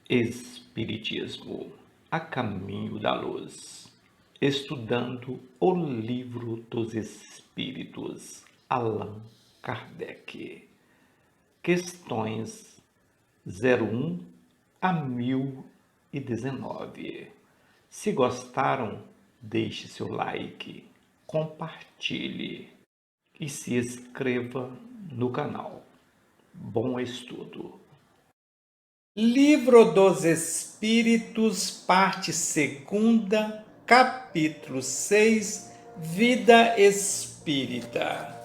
Espiritismo, a caminho da luz. Estudando o Livro dos Espíritos, Allan Kardec. Questões 01 a 1019. Se gostaram, deixe seu like, compartilhe e se inscreva no canal. Bom estudo. Livro dos Espíritos, parte 2ª, capítulo 6, Vida Espírita.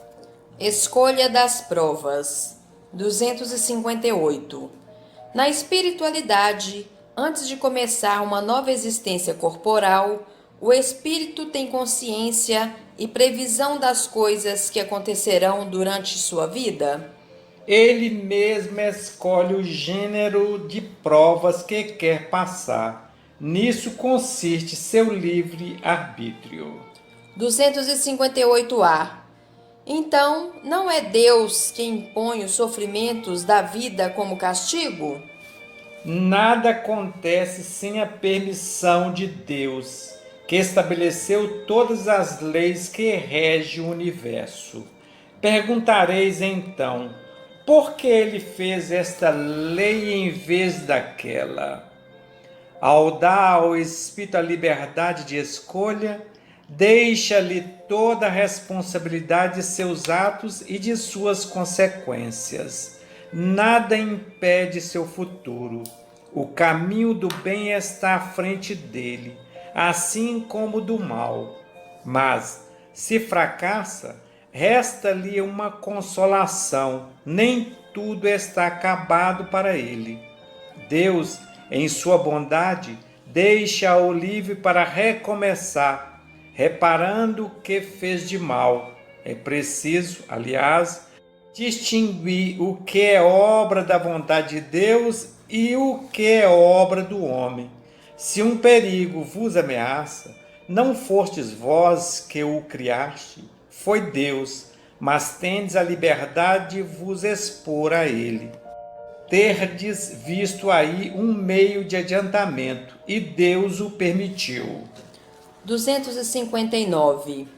Escolha das provas. 258. Na espiritualidade, antes de começar uma nova existência corporal, o espírito tem consciência e previsão das coisas que acontecerão durante sua vida? Ele mesmo escolhe o gênero de provas que quer passar. Nisso consiste seu livre arbítrio. 258-A. Então, não é Deus quem impõe os sofrimentos da vida como castigo? Nada acontece sem a permissão de Deus, que estabeleceu todas as leis que regem o universo. Perguntareis então, por que ele fez esta lei em vez daquela? Ao dar ao Espírito a liberdade de escolha, deixa-lhe toda a responsabilidade de seus atos e de suas consequências. Nada impede seu futuro. O caminho do bem está à frente dele, assim como do mal. Mas, se fracassa, resta-lhe uma consolação, nem tudo está acabado para ele. Deus, em sua bondade, deixa-o livre para recomeçar, reparando o que fez de mal. É preciso, aliás, distinguir o que é obra da vontade de Deus e o que é obra do homem. Se um perigo vos ameaça, não fostes vós que o criaste, foi Deus, mas tendes a liberdade de vos expor a ele. Terdes visto aí um meio de adiantamento, e Deus o permitiu. 259.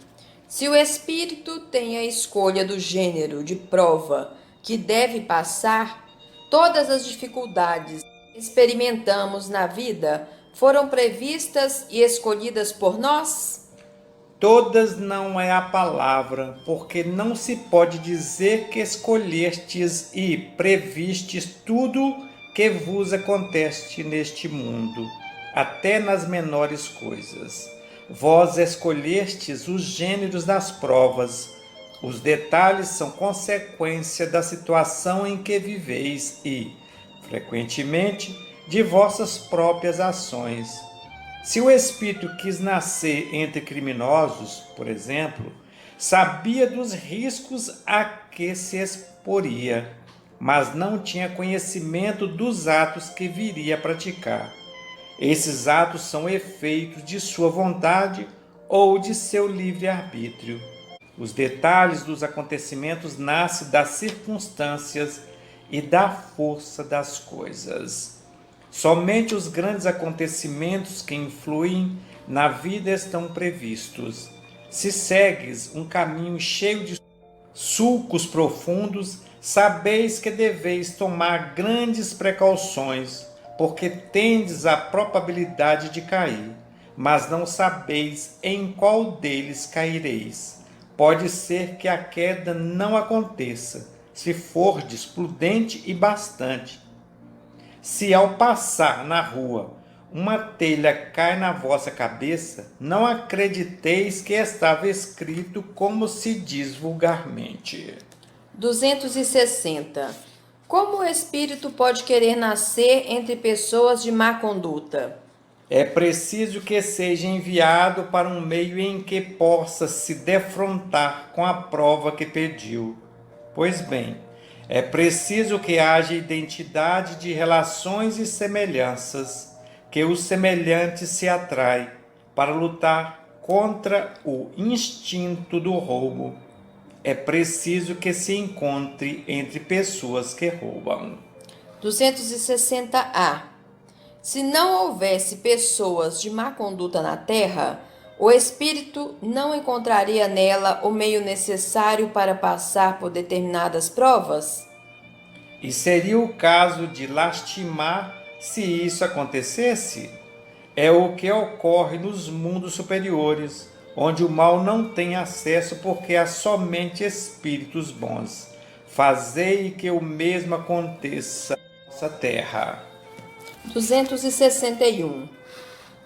Se o espírito tem a escolha do gênero de prova que deve passar, todas as dificuldades que experimentamos na vida foram previstas e escolhidas por nós? Todas não é a palavra, porque não se pode dizer que escolhestes e previstes tudo que vos acontece neste mundo, até nas menores coisas. Vós escolhestes os gêneros das provas. Os detalhes são consequência da situação em que viveis e, frequentemente, de vossas próprias ações. Se o espírito quis nascer entre criminosos, por exemplo, sabia dos riscos a que se exporia, mas não tinha conhecimento dos atos que viria a praticar. Esses atos são efeitos de sua vontade ou de seu livre-arbítrio. Os detalhes dos acontecimentos nascem das circunstâncias e da força das coisas. Somente os grandes acontecimentos que influem na vida estão previstos. Se segues um caminho cheio de sulcos profundos, sabeis que deveis tomar grandes precauções, porque tendes a probabilidade de cair, mas não sabeis em qual deles caireis. Pode ser que a queda não aconteça, se fordes prudente e bastante. Se ao passar na rua uma telha cai na vossa cabeça, não acrediteis que estava escrito como se diz vulgarmente. 260. Como o espírito pode querer nascer entre pessoas de má conduta? É preciso que seja enviado para um meio em que possa se defrontar com a prova que pediu. Pois bem, é preciso que haja identidade de relações e semelhanças, que os semelhantes se atraem para lutar contra o instinto do roubo. É preciso que se encontre entre pessoas que roubam. 260-A. Se não houvesse pessoas de má conduta na terra, o espírito não encontraria nela o meio necessário para passar por determinadas provas? E seria o caso de lastimar se isso acontecesse? É o que ocorre nos mundos superiores, onde o mal não tem acesso porque há somente espíritos bons. Fazei que o mesmo aconteça na nossa terra. 261.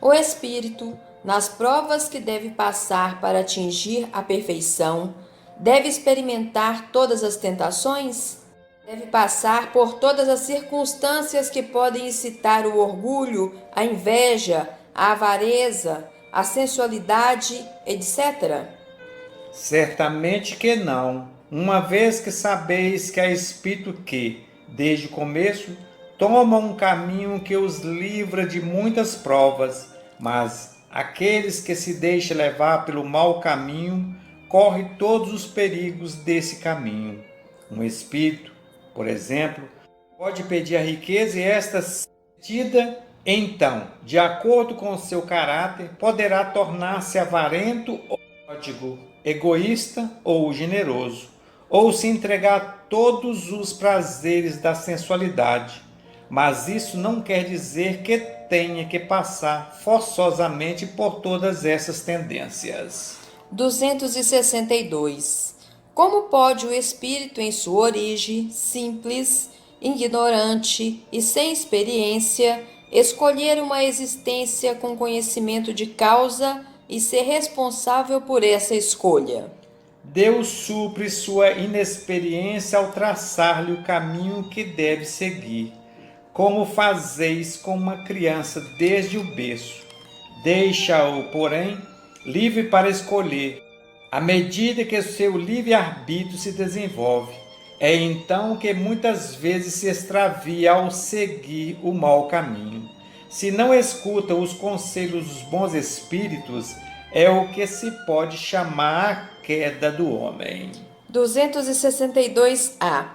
O espírito, nas provas que deve passar para atingir a perfeição, deve experimentar todas as tentações? Deve passar por todas as circunstâncias que podem incitar o orgulho, a inveja, a avareza, a sensualidade, etc. Certamente que não, uma vez que sabeis que há espírito que, desde o começo, tomam um caminho que os livra de muitas provas, mas aqueles que se deixam levar pelo mau caminho correm todos os perigos desse caminho. Um espírito, por exemplo, pode pedir a riqueza e esta cedida, então, de acordo com seu caráter, poderá tornar-se avarento ou pródigo, egoísta ou generoso, ou se entregar a todos os prazeres da sensualidade. Mas isso não quer dizer que tenha que passar forçosamente por todas essas tendências. 262. Como pode o espírito, em sua origem, simples, ignorante e sem experiência, escolher uma existência com conhecimento de causa e ser responsável por essa escolha? Deus supre sua inexperiência ao traçar-lhe o caminho que deve seguir, como fazeis com uma criança desde o berço. Deixa-o, porém, livre para escolher, à medida que seu livre-arbítrio se desenvolve. É então que muitas vezes se extravia ao seguir o mau caminho. Se não escuta os conselhos dos bons espíritos, é o que se pode chamar a queda do homem. 262A.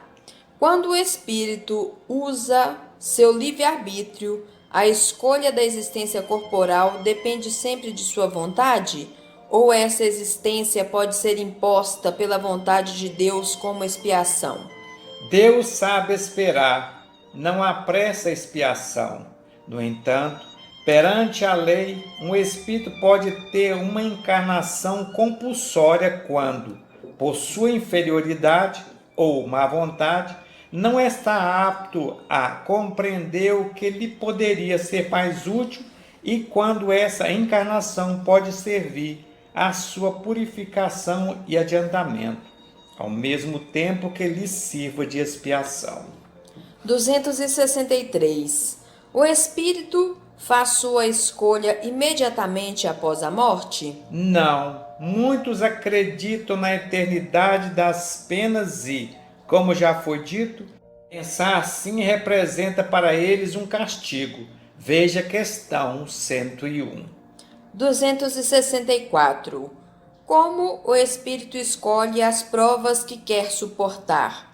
Quando o espírito usa seu livre-arbítrio, a escolha da existência corporal depende sempre de sua vontade? Ou essa existência pode ser imposta pela vontade de Deus como expiação? Deus sabe esperar, não apressa a expiação. No entanto, perante a lei, um espírito pode ter uma encarnação compulsória quando, por sua inferioridade ou má vontade, não está apto a compreender o que lhe poderia ser mais útil e quando essa encarnação pode servir à sua purificação e adiantamento, ao mesmo tempo que lhe sirva de expiação. 263. O espírito faz sua escolha imediatamente após a morte? Não, muitos acreditam na eternidade das penas e, como já foi dito, pensar assim representa para eles um castigo. Veja questão 101. 264. Como o espírito escolhe as provas que quer suportar?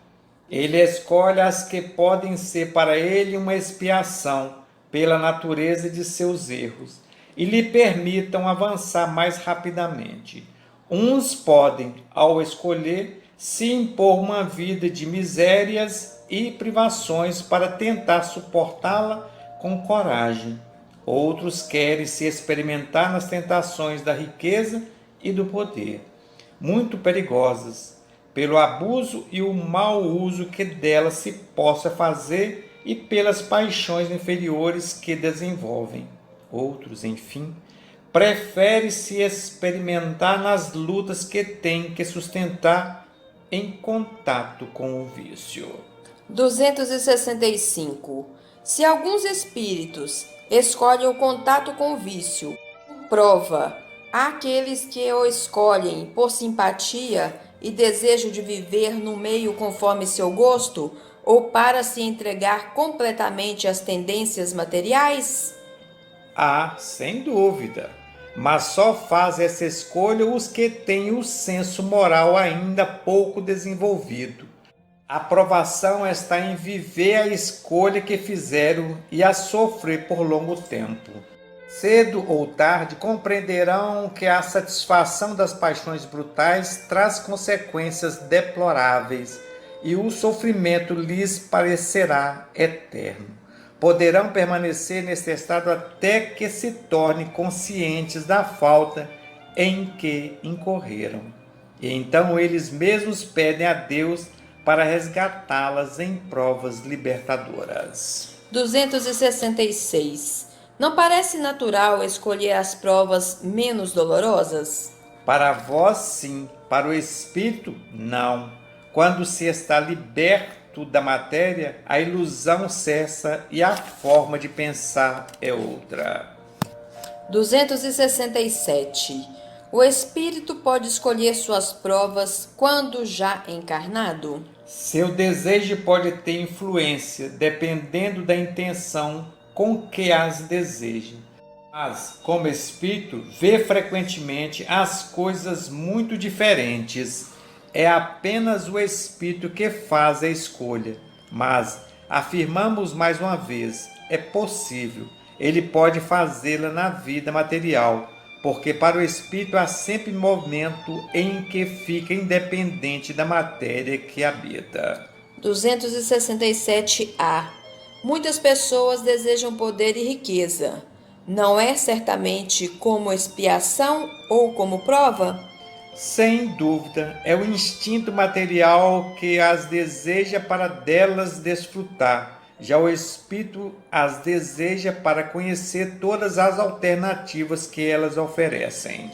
Ele escolhe as que podem ser para ele uma expiação pela natureza de seus erros e lhe permitam avançar mais rapidamente. Uns podem, ao escolher, se impor uma vida de misérias e privações para tentar suportá-la com coragem. Outros querem se experimentar nas tentações da riqueza e do poder, muito perigosas, pelo abuso e o mau uso que delas se possa fazer e pelas paixões inferiores que desenvolvem. Outros, enfim, preferem se experimentar nas lutas que têm que sustentar em contato com o vício. 265. Se alguns espíritos escolhem o contato com o vício, prova, há aqueles que o escolhem por simpatia e desejo de viver no meio conforme seu gosto, ou para se entregar completamente às tendências materiais? Sem dúvida, mas só faz essa escolha os que têm o senso moral ainda pouco desenvolvido. A provação está em viver a escolha que fizeram e a sofrer por longo tempo. Cedo ou tarde compreenderão que a satisfação das paixões brutais traz consequências deploráveis e o sofrimento lhes parecerá eterno. Poderão permanecer nesse estado até que se tornem conscientes da falta em que incorreram. E então eles mesmos pedem a Deus para resgatá-las em provas libertadoras. 266. Não parece natural escolher as provas menos dolorosas? Para vós, sim, para o espírito, não. Quando se está liberto da matéria, a ilusão cessa e a forma de pensar é outra. 267. O espírito pode escolher suas provas quando já encarnado? Seu desejo pode ter influência, dependendo da intenção com que as deseja. Mas, como espírito, vê frequentemente as coisas muito diferentes. É apenas o espírito que faz a escolha. Mas, afirmamos mais uma vez, é possível. Ele pode fazê-la na vida material, porque para o espírito há sempre momento em que fica independente da matéria que habita. 267A. Muitas pessoas desejam poder e riqueza. Não é certamente como expiação ou como prova? Sem dúvida, é o instinto material que as deseja para delas desfrutar. Já o espírito as deseja para conhecer todas as alternativas que elas oferecem.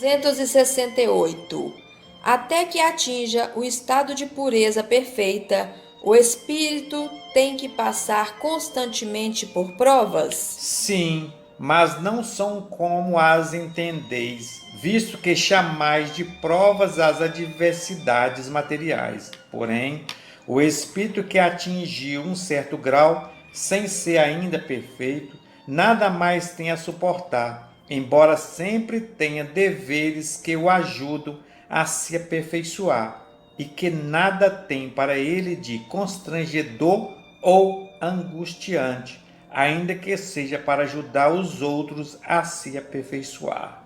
268. Até que atinja o estado de pureza perfeita, o espírito tem que passar constantemente por provas? Sim, mas não são como as entendeis, visto que chamais de provas as adversidades materiais. Porém, o espírito que atingiu um certo grau, sem ser ainda perfeito, nada mais tem a suportar, embora sempre tenha deveres que o ajudam a se aperfeiçoar, e que nada tem para ele de constrangedor ou angustiante, ainda que seja para ajudar os outros a se aperfeiçoar.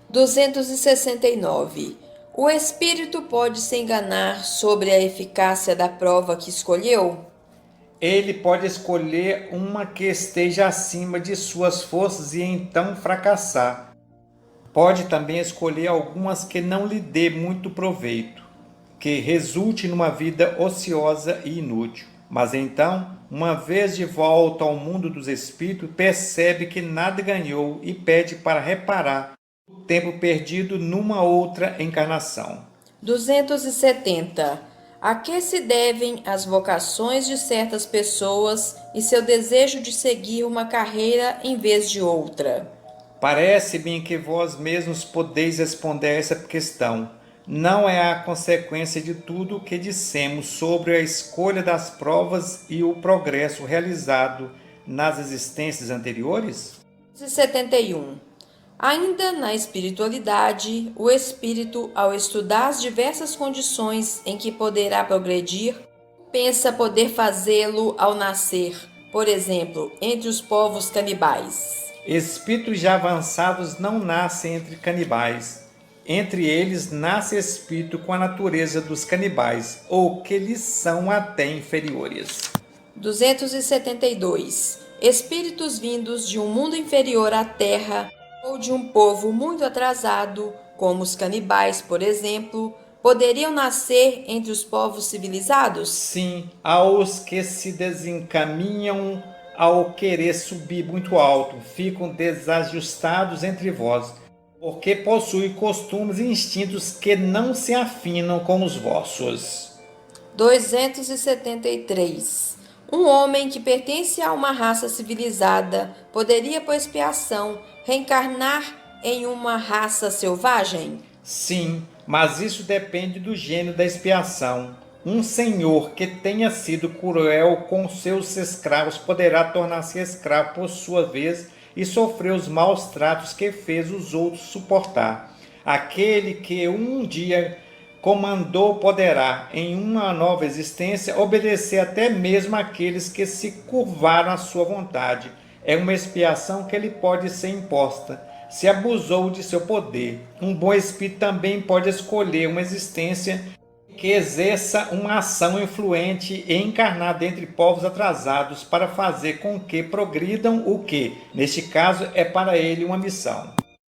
269. O espírito pode se enganar sobre a eficácia da prova que escolheu? Ele pode escolher uma que esteja acima de suas forças e então fracassar. Pode também escolher algumas que não lhe dê muito proveito, que resulte numa vida ociosa e inútil. Mas então, uma vez de volta ao mundo dos espíritos, percebe que nada ganhou e pede para reparar o tempo perdido numa outra encarnação. 270. A que se devem as vocações de certas pessoas e seu desejo de seguir uma carreira em vez de outra? Parece-me que vós mesmos podeis responder essa questão. Não é a consequência de tudo o que dissemos sobre a escolha das provas e o progresso realizado nas existências anteriores? 271. Ainda na espiritualidade, o espírito, ao estudar as diversas condições em que poderá progredir, pensa poder fazê-lo ao nascer, por exemplo, entre os povos canibais. Espíritos já avançados não nascem entre canibais. Entre eles nasce espírito com a natureza dos canibais, ou que lhes são até inferiores. 272. Espíritos vindos de um mundo inferior à Terra ou de um povo muito atrasado, como os canibais, por exemplo, poderiam nascer entre os povos civilizados? Sim, aos que se desencaminham ao querer subir muito alto, ficam desajustados entre vós, porque possuem costumes e instintos que não se afinam com os vossos. 273. Um homem que pertence a uma raça civilizada poderia, por expiação, reencarnar em uma raça selvagem? Sim, mas isso depende do gênero da expiação. Um senhor que tenha sido cruel com seus escravos poderá tornar-se escravo por sua vez e sofrer os maus tratos que fez os outros suportar. Aquele que um dia comandou, poderá, em uma nova existência, obedecer até mesmo àqueles que se curvaram à sua vontade. É uma expiação que lhe pode ser imposta, se abusou de seu poder. Um bom espírito também pode escolher uma existência que exerça uma ação influente e encarnada entre povos atrasados para fazer com que progridam o que, neste caso, é para ele uma missão.